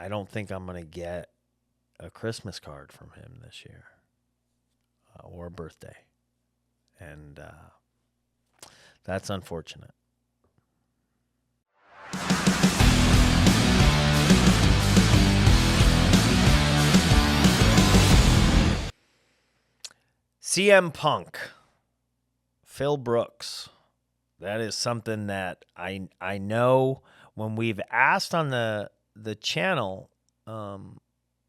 I don't think I'm going to get a Christmas card from him this year or a birthday. And that's unfortunate. CM Punk, Phil Brooks. That is something that I know when we've asked on the channel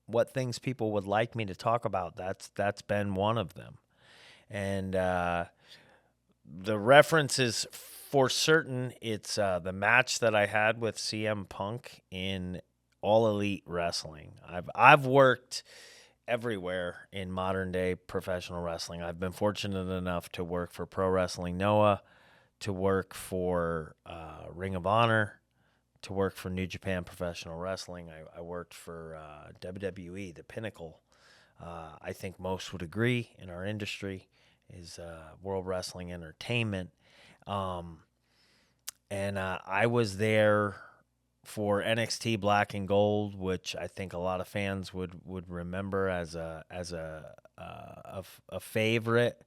what things people would like me to talk about. That's been one of them, and the reference is for certain. It's the match that I had with CM Punk in All Elite Wrestling. I've worked everywhere in modern day professional wrestling. I've been fortunate enough to work for Pro Wrestling Noah, to work for Ring of Honor, to work for New Japan Professional Wrestling. I worked for WWE, the pinnacle. I think most would agree in our industry is World Wrestling Entertainment. And I was there for NXT Black and Gold, which I think a lot of fans would remember as a favorite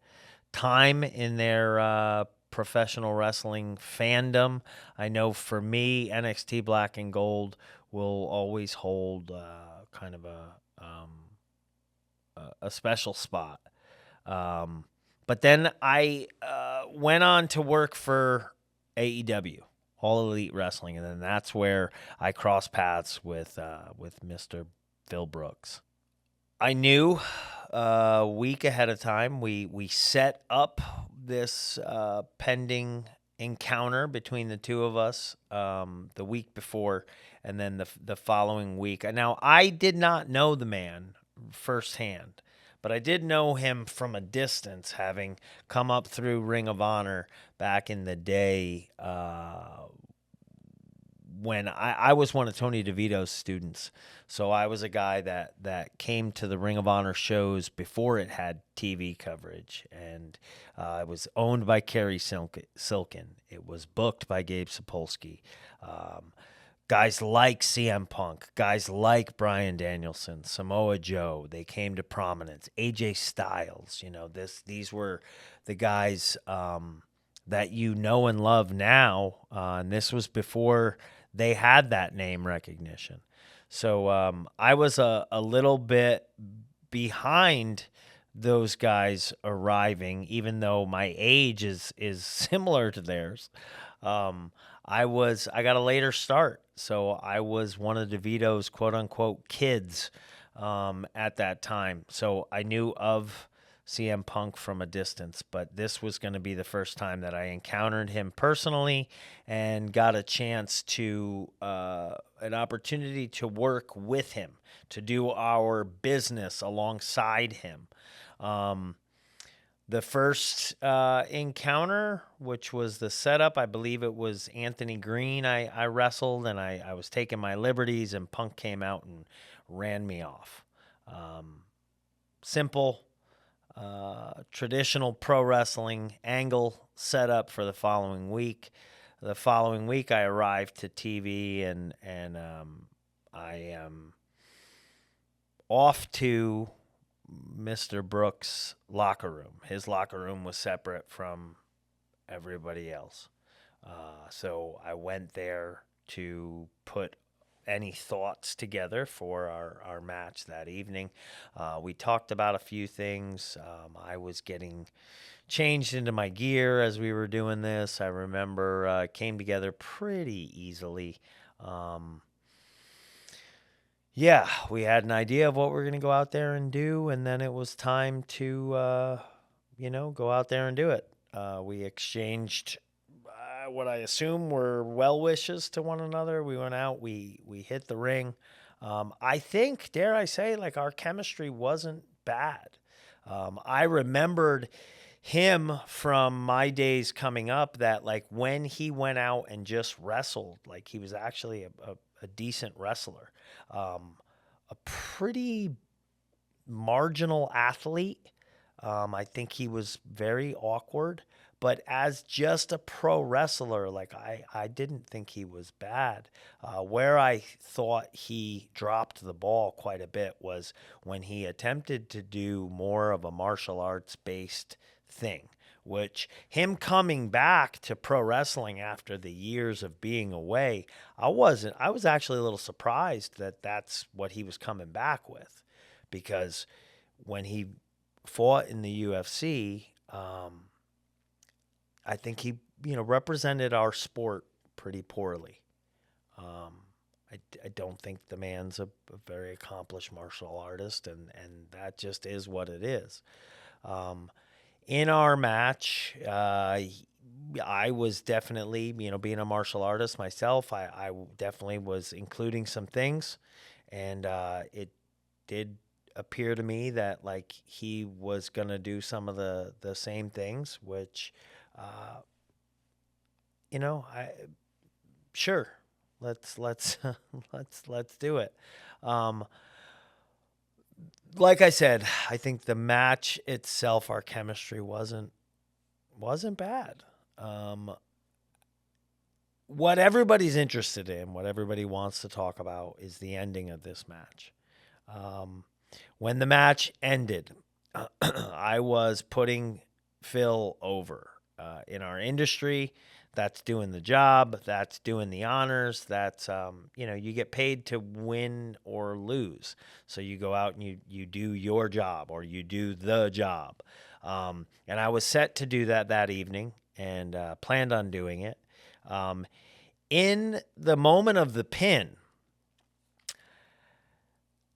time in their professional wrestling fandom. I know for me, NXT Black and Gold will always hold kind of a special spot. But then I went on to work for AEW, All Elite Wrestling, and then that's where I crossed paths with Mr. Phil Brooks. I knew a week ahead of time. We set up this pending encounter between the two of us the week before, and then the following week. Now, I did not know the man firsthand, but I did know him from a distance, having come up through Ring of Honor back in the day when I was one of Tony DeVito's students. So I was a guy that came to the Ring of Honor shows before it had TV coverage. And it was owned by Kerry Silkin. It was booked by Gabe Sapolsky. Guys like CM Punk, guys like Bryan Danielson, Samoa Joe, they came to prominence. AJ Styles, these were the guys that you know and love now. And this was before they had that name recognition. So I was a little bit behind those guys arriving, even though my age is similar to theirs. I got a later start, so I was one of DeVito's quote unquote kids at that time. So I knew of CM Punk from a distance, but this was going to be the first time that I encountered him personally and got a chance to an opportunity to work with him, to do our business alongside him. The first encounter, which was the setup, I believe it was Anthony Green I wrestled, and I was taking my liberties, and Punk came out and ran me off. Simple, traditional pro wrestling angle setup for the following week. The following week, I arrived to TV, and I am off to Mr. Brooks' locker room. His locker room was separate from everybody else. So I went there to put any thoughts together for our match that evening. We talked about a few things. I was getting changed into my gear as we were doing this. I remember came together pretty easily. Yeah, we had an idea of what we were going to go out there and do, and then it was time to, go out there and do it. We exchanged what I assume were well wishes to one another. We went out, we hit the ring. I think, dare I say, like our chemistry wasn't bad. I remembered him from my days coming up that like when he went out and just wrestled, like he was actually a decent wrestler, a pretty marginal athlete. I think he was very awkward, But as just a pro wrestler, like I didn't think he was bad. Where I thought he dropped the ball quite a bit was when he attempted to do more of a martial arts based thing, which him coming back to pro wrestling after the years of being away, I was actually a little surprised that that's what he was coming back with, because when he fought in the UFC, I think he, represented our sport pretty poorly. Um, I don't think the man's a very accomplished martial artist, and that just is what it is. Um, in our match, I was definitely, being a martial artist myself, I definitely was including some things, and it did appear to me that like he was gonna do some of the same things, which, uh, I sure, let's let's do it. Um, like I said, I think the match itself, our chemistry wasn't bad. Um, what everybody's interested in, what everybody wants to talk about, is the ending of this match. Um, when the match ended, I was putting Phil over. In our industry, that's doing the job, that's doing the honors, that's, you get paid to win or lose. So you go out and you do your job, or you do the job. And I was set to do that evening, and planned on doing it. Um, in the moment of the pin,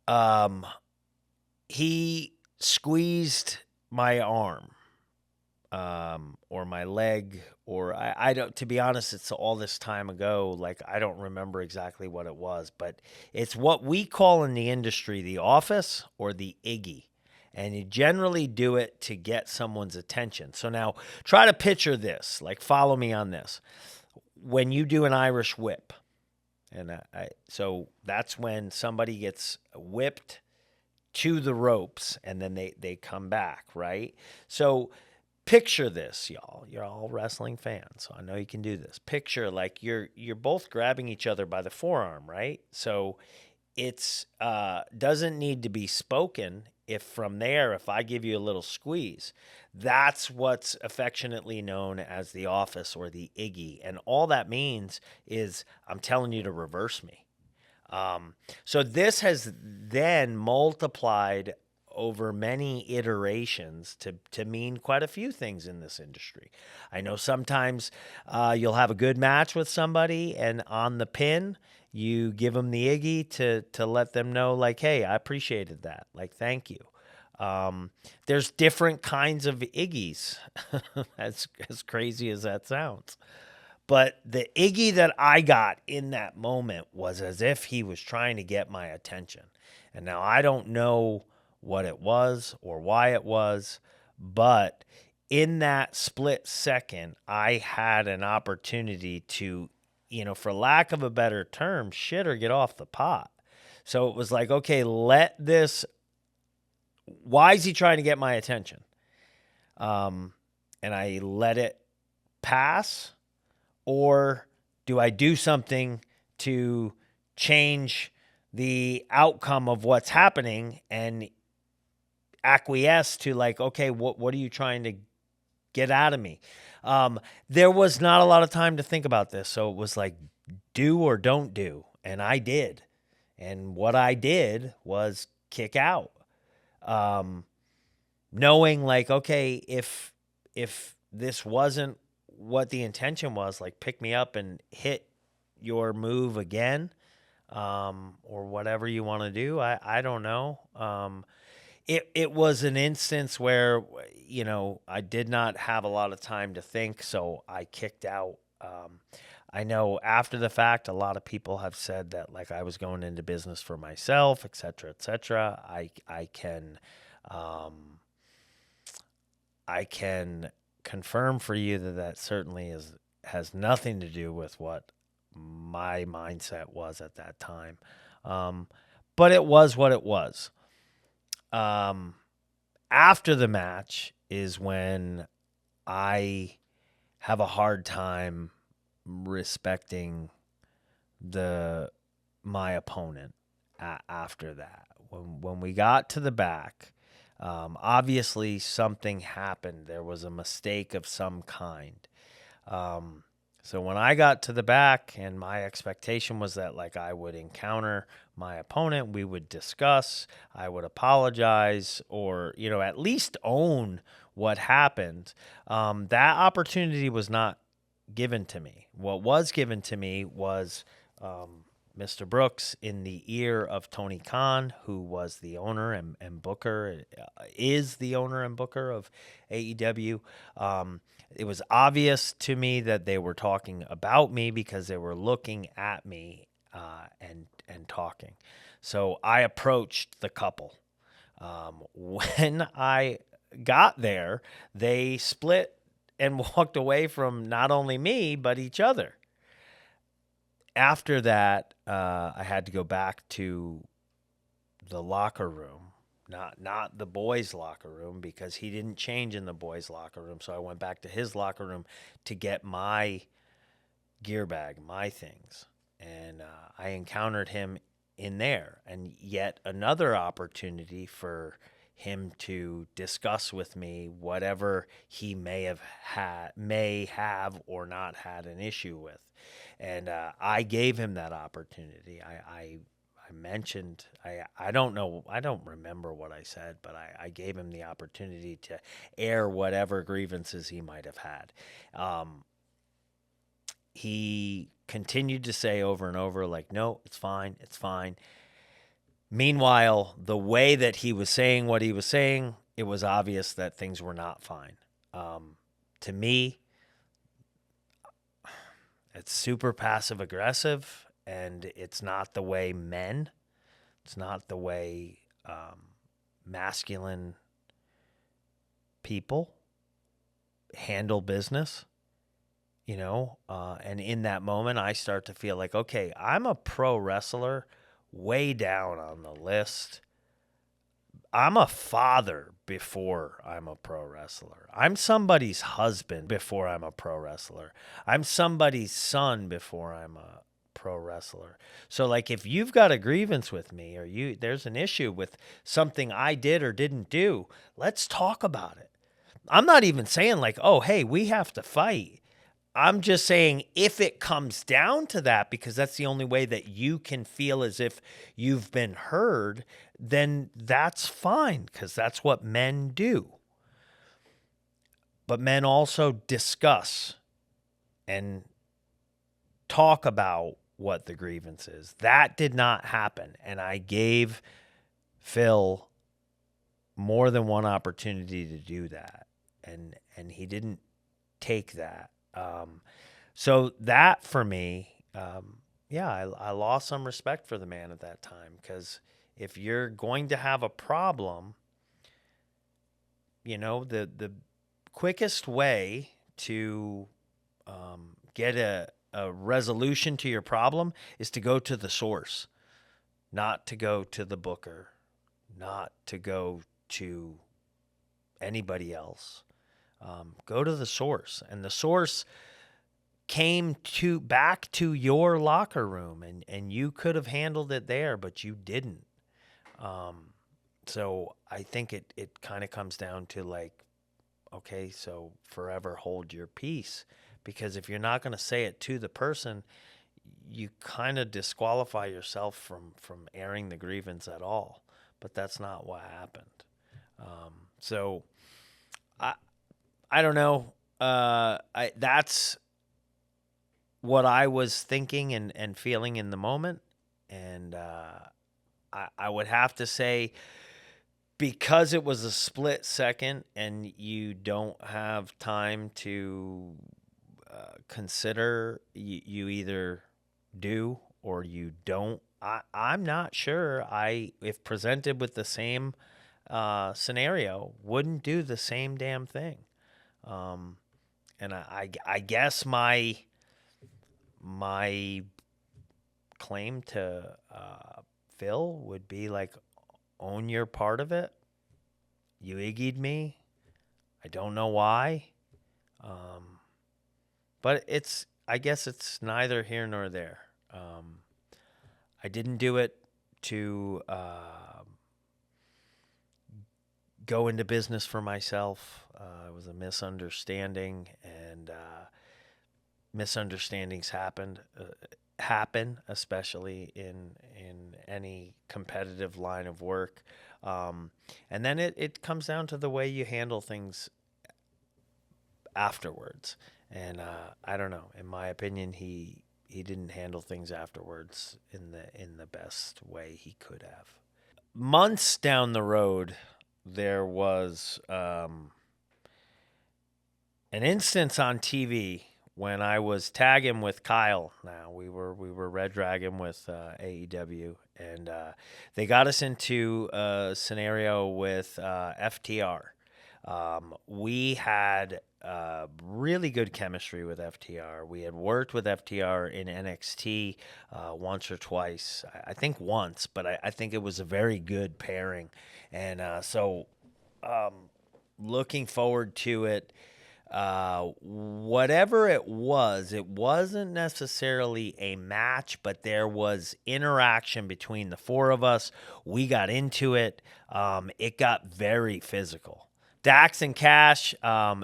um, he squeezed my arm, or my leg, or I don't, to be honest, it's all this time ago. Like, I don't remember exactly what it was, but it's what we call in the industry the office or the Iggy. And you generally do it to get someone's attention. So now try to picture this, like, follow me on this. When you do an Irish whip, and so that's when somebody gets whipped to the ropes and then they come back, right? So picture this, y'all. You're all wrestling fans, so I know you can do this. Picture like you're both grabbing each other by the forearm, right? So it's doesn't need to be spoken. If from there, if I give you a little squeeze, that's what's affectionately known as the office or the Iggy. And all that means is I'm telling you to reverse me. So this has then multiplied over many iterations to mean quite a few things in this industry. I know sometimes you'll have a good match with somebody, and on the pin, you give them the Iggy to let them know, like, hey, I appreciated that. Like, thank you. There's different kinds of Iggies, as crazy as that sounds. But the Iggy that I got in that moment was as if he was trying to get my attention. And now I don't know what it was or why it was, but in that split second, I had an opportunity to, for lack of a better term, shit or get off the pot. So it was like, okay, why is he trying to get my attention? And I let it pass. Or do I do something to change the outcome of what's happening and acquiesce to, like, okay, what are you trying to get out of me? There was not a lot of time to think about this. So it was like, do or don't do. And I did. And what I did was kick out. Knowing, like, okay, if this wasn't what the intention was, like, pick me up and hit your move again, or whatever you want to do. I don't know. It was an instance where, I did not have a lot of time to think, so I kicked out. I know after the fact, a lot of people have said that, like, I was going into business for myself, et cetera, et cetera. I can confirm for you that certainly has nothing to do with what my mindset was at that time. But it was what it was. After the match is when I have a hard time respecting my opponent after that. When we got to the back, obviously something happened. There was a mistake of some kind. So when I got to the back, and my expectation was that like I would encounter my opponent, we would discuss, I would apologize, or at least own what happened. That opportunity was not given to me. What was given to me was Mr. Brooks in the ear of Tony Khan, who was the owner and booker, is the owner and booker of AEW. It was obvious to me that they were talking about me because they were looking at me and talking. So I approached the couple. When I got there, they split and walked away from not only me, but each other. After that, I had to go back to the locker room, not the boys' locker room, because he didn't change in the boys' locker room. So I went back to his locker room to get my gear bag, my things. And I encountered him in there, and yet another opportunity for him to discuss with me whatever he may have or not had an issue with. And I gave him that opportunity. I mentioned, I don't know, I don't remember what I said, but I gave him the opportunity to air whatever grievances he might have had. He continued to say over and over, like, no, it's fine, it's fine. Meanwhile, the way that he was saying what he was saying, it was obvious that things were not fine. To me, it's super passive aggressive, and it's not the way it's not the way masculine people handle business, and in that moment, I start to feel like, okay, I'm a pro wrestler way down on the list. I'm a father before I'm a pro wrestler. I'm somebody's husband before I'm a pro wrestler. I'm somebody's son before I'm a pro wrestler. So like if you've got a grievance with me, or there's an issue with something I did or didn't do, let's talk about it. I'm not even saying like, oh, hey, we have to fight. I'm just saying if it comes down to that, because that's the only way that you can feel as if you've been heard, then that's fine, because that's what men do. But men also discuss and talk about what the grievance is. That did not happen. And I gave Phil more than one opportunity to do that. And he didn't take that. So that for me, I lost some respect for the man at that time, because if you're going to have a problem, the quickest way to get a resolution to your problem is to go to the source, not to go to the booker, not to go to anybody else. Go to the source, and the source came back to your locker room, and you could have handled it there, but you didn't. So I think it kind of comes down to like, okay, so forever hold your peace, because if you're not going to say it to the person, you kind of disqualify yourself from airing the grievance at all. But that's not what happened. So I don't know. That's what I was thinking and feeling in the moment. And I would have to say, because it was a split second and you don't have time to consider, you either do or you don't. I'm not sure if presented with the same scenario, wouldn't do the same damn thing. And I guess my claim to Phil would be like, own your part of it. You iggy'd me. I don't know why. but I guess it's neither here nor there. Um, I didn't do it to go into business for myself. It was a misunderstanding, and misunderstandings happen, especially in any competitive line of work. And then it comes down to the way you handle things afterwards. And I don't know. In my opinion, he didn't handle things afterwards in the best way he could have. Months down the road, there was an instance on TV when I was tagging with Kyle. Now we were Red Dragon with AEW, and they got us into a scenario with FTR. We had really good chemistry with FTR. We had worked with FTR in NXT once or twice. I think once, but I think it was a very good pairing. And so looking forward to it. Whatever it wasn't necessarily a match, but there was interaction between the four of us. We got into it. It got very physical. Dax and Cash,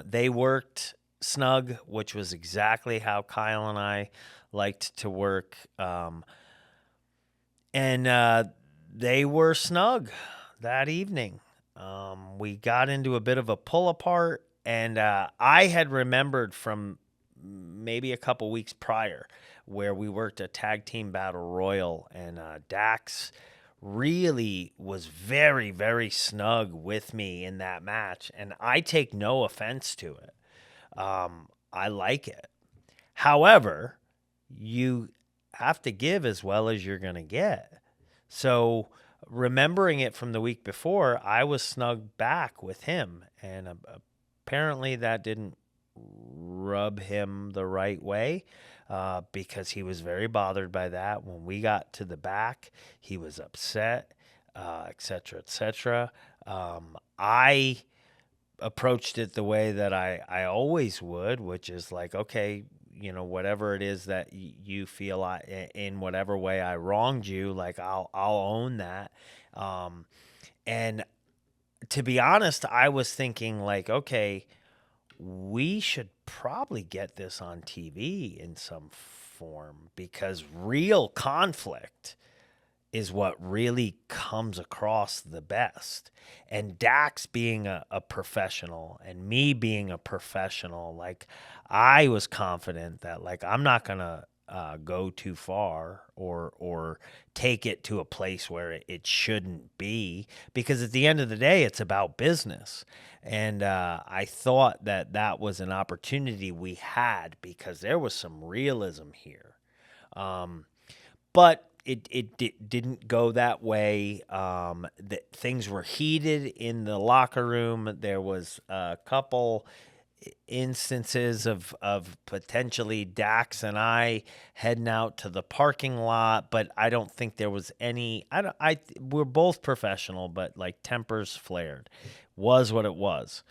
they worked snug, which was exactly how Kyle and I liked to work. And they were snug that evening. We got into a bit of a pull apart, and I had remembered from maybe a couple weeks prior where we worked a tag team battle royal, and Dax really was very, very snug with me in that match, and I take no offense to it. I like it. However, you have to give as well as you're going to get. So, remembering it from the week before, I was snug back with him, and apparently that didn't rub him the right way because he was very bothered by that. When we got to the back, he was upset, et cetera, et cetera. I approached it the way that I always would, which is like, okay, whatever it is that you feel in whatever way I wronged you, like I'll own that. And to be honest, I was thinking like, okay, we should probably get this on TV in some form because real conflict is what really comes across the best. And Dax being a professional and me being a professional, like I was confident that like I'm not gonna go too far or take it to a place where it shouldn't be, because at the end of the day it's about business. And I thought that that was an opportunity we had because there was some realism here. But it didn't go that way. Things were heated in the locker room. There was a couple instances of potentially Dax and I heading out to the parking lot, but I don't think there was any. We're both professional, but like tempers flared. Was what it was.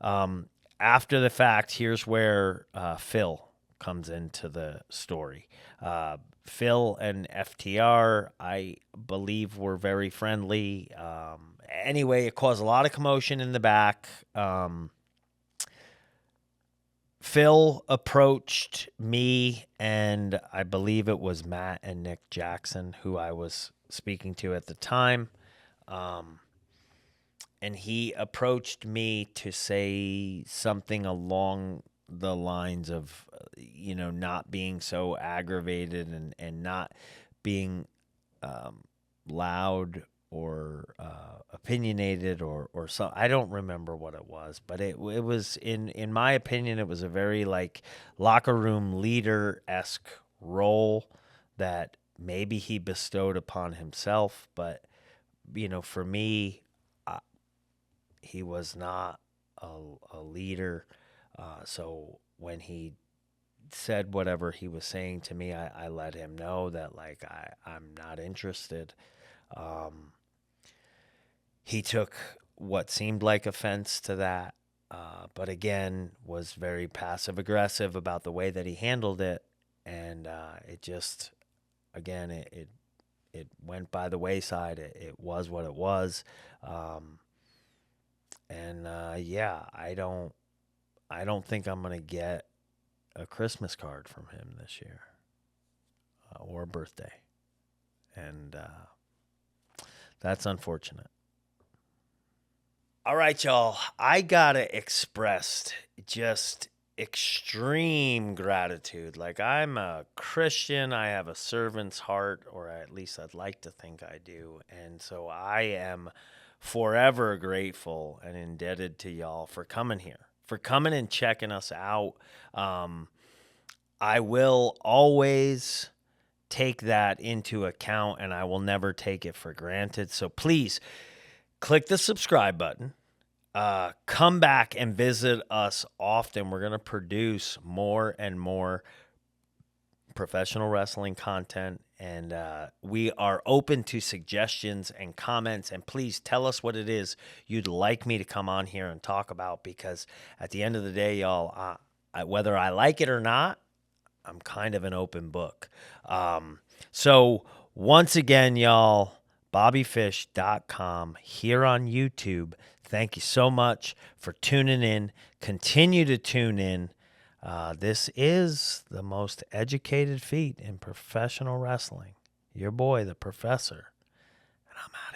After the fact, here's where Phil comes into the story. Phil and FTR, I believe, were very friendly. Anyway, it caused a lot of commotion in the back. Phil approached me, and I believe it was Matt and Nick Jackson who I was speaking to at the time. And he approached me to say something along the lines of, not being so aggravated and not being loud or opinionated or so. I don't remember what it was, but it was in my opinion, it was a very like locker room leader-esque role that maybe he bestowed upon himself, but for me, he was not a leader. So when he said whatever he was saying to me, I let him know that like I'm not interested. He took what seemed like offense to that. but again, was very passive aggressive about the way that he handled it, and it just, again, it went by the wayside. It was what it was, um, and yeah, I don't think I'm gonna get a Christmas card from him this year, or a birthday, and that's unfortunate. All right, y'all. I gotta express just extreme gratitude. Like, I'm a Christian, I have a servant's heart, or at least I'd like to think I do. And so I am forever grateful and indebted to y'all for coming here, for coming and checking us out. Um, I will always take that into account and I will never take it for granted. So please click the subscribe button. Come back and visit us often. We're going to produce more and more professional wrestling content, and we are open to suggestions and comments. And please tell us what it is you'd like me to come on here and talk about, because at the end of the day, y'all, whether I like it or not, I'm kind of an open book. So once again, y'all, bobbyfish.com here on YouTube. Thank you so much for tuning in. Continue to tune in. This is the most educated feat in professional wrestling. Your boy, the professor. And I'm out of here.